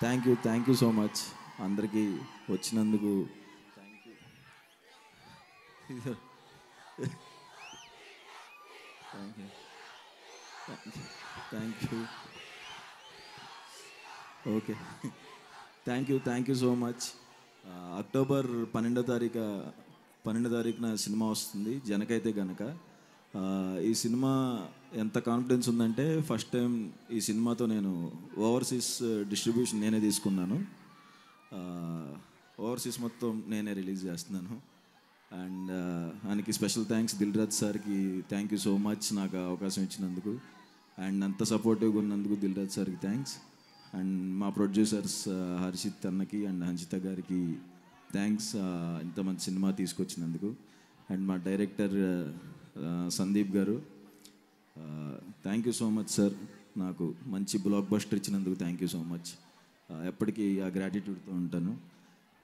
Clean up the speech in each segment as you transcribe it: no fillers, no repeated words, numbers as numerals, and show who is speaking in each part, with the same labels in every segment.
Speaker 1: Thank you so much అందరికీ వచ్చినందుకు. Thank you. Okay, thank you so much. October 12వ తారీఖున సినిమా వస్తుంది, జనకైతే గనక. ఈ సినిమా ఎంత కాన్ఫిడెన్స్ ఉందంటే, ఫస్ట్ టైం ఈ సినిమాతో నేను ఓవర్సీస్ డిస్ట్రిబ్యూషన్ నేనే తీసుకున్నాను. ఓవర్సీస్ మొత్తం నేనే రిలీజ్ చేస్తున్నాను. అండ్ ఆయనకి స్పెషల్ థ్యాంక్స్, దిల్ రాజు సార్కి థ్యాంక్ యూ సో మచ్ నాకు అవకాశం ఇచ్చినందుకు. అండ్ అంత సపోర్టివ్గా ఉన్నందుకు దిల్ రాజు సార్కి థ్యాంక్స్. అండ్ మా ప్రొడ్యూసర్స్ హర్షిత్ అన్నకి అండ్ హంచిత గారికి థ్యాంక్స్, ఇంత మంచి సినిమా తీసుకొచ్చినందుకు. అండ్ మా డైరెక్టర్ సందీప్ గారు, thank you so much sir, నాకు మంచి బ్లాక్ బస్టర్ ఇచ్చినందుకు థ్యాంక్ యూ సో మచ్. ఎప్పటికీ ఆ గ్రాటిట్యూడ్తో ఉంటాను.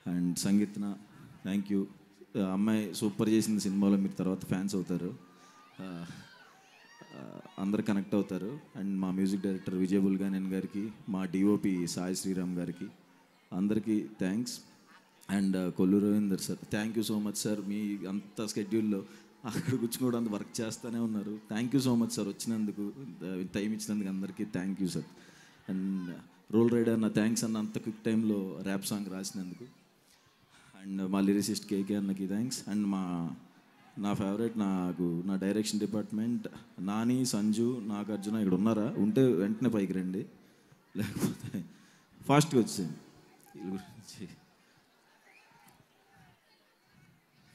Speaker 1: అండ్ సంగీత్న థ్యాంక్ యూ. అమ్మాయి సూపర్ చేసిన సినిమాలో మీరు తర్వాత ఫ్యాన్స్ అవుతారు, అందరు కనెక్ట్ అవుతారు. అండ్ మా మ్యూజిక్ డైరెక్టర్ విజయ్ బుల్గానేన్ గారికి, మా డిఓపి సాయి శ్రీరామ్ గారికి అందరికీ thanks. And Kollu Ravindar sir, thank you so much sir. మీ అంత స్కెడ్యూల్లో అక్కడ కూర్చుకోవడానికి వర్క్ చేస్తూనే ఉన్నారు. Thank you so much sir వచ్చినందుకు, టైం ఇచ్చినందుకు అందరికీ thank you sir. And Roll Rida అన్న థ్యాంక్స్ అన్న, అంత క్విక్ టైంలో ర్యాప్ సాంగ్ రాసినందుకు. అండ్ మా లిరిసిస్ట్ కేకే అన్నకి థ్యాంక్స్. అండ్ నా ఫేవరెట్, నా డైరెక్షన్ డిపార్ట్మెంట్ నాని, సంజు, నాగార్జున ఇక్కడ ఉన్నారా? ఉంటే వెంటనే పైకి రండి, లేకపోతే ఫాస్ట్గా వచ్చేయండి. వీళ్ళ గురించి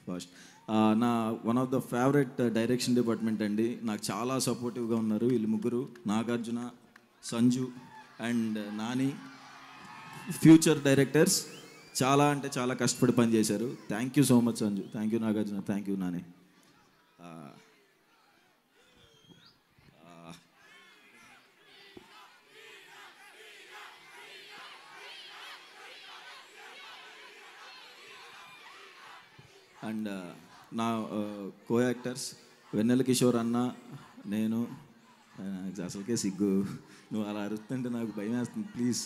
Speaker 1: ఫాస్ట్. నా one of the favourite direction department అండి, నాకు చాలా సపోర్టివ్గా ఉన్నారు వీళ్ళు ముగ్గురు, Nagarjuna, Sanju and Nani. Future directors, చాలా అంటే చాలా కష్టపడి పనిచేశారు. Thank you so much Sanju, thank you Nagarjuna, thank you Nani. And నా కో యాక్టర్స్ వెన్నెల కిషోర్ అన్న, నేను. అసలుకే సిగ్గు, నువ్వు అలా అరుస్తుంటే నాకు భయం వేస్తుంది, ప్లీజ్.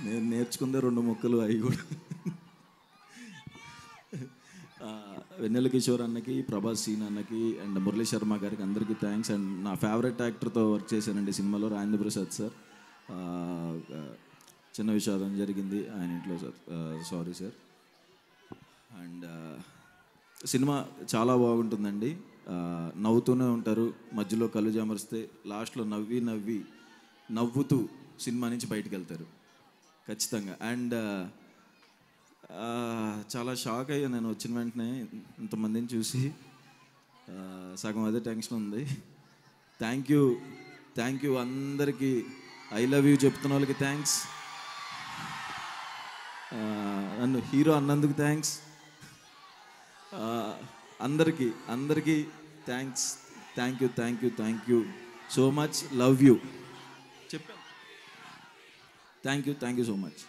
Speaker 1: నేను నేర్చుకుందే 2 ముక్కలు, అవి కూడా. వెన్నెల కిషోర్ అన్నకి, ప్రభాస్ సీన్ అన్నకి అండ్ మురళీ శర్మ గారికి అందరికీ థ్యాంక్స్. అండ్ నా ఫేవరెట్ యాక్టర్తో వర్క్ చేశానండి సినిమాలో, రాజేంద్ర ప్రసాద్ సార్. చిన్న విషాదం జరిగింది ఆయన ఇంట్లో sir, sorry sir. And cinema చాలా బాగుంటుందండి, నవ్వుతూనే ఉంటారు, మధ్యలో కళ్ళు జమరిస్తే లాస్ట్లో నవ్వుతూ సినిమా నుంచి బయటకు వెళ్తారు ఖచ్చితంగా. అండ్ చాలా షాక్ అయ్యా నేను వచ్చిన వెంటనే ఇంతమందిని చూసి, సగం అదే టెన్షన్ ఉంది. థ్యాంక్ యూ అందరికీ, ఐ లవ్ యూ చెప్తున్న వాళ్ళకి థ్యాంక్స్, నన్ను హీరో అన్నందుకు థ్యాంక్స్, అందరికీ thanks. Thank you so much, love you చెప్పాను. Thank you so much.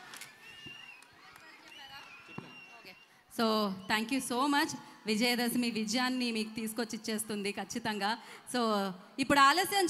Speaker 2: So thank you so much. Vijayadashami విజయాన్ని మీకు తీసుకొచ్చి ఇచ్చేస్తుంది ఖచ్చితంగా. సో ఇప్పుడు ఆలస్యం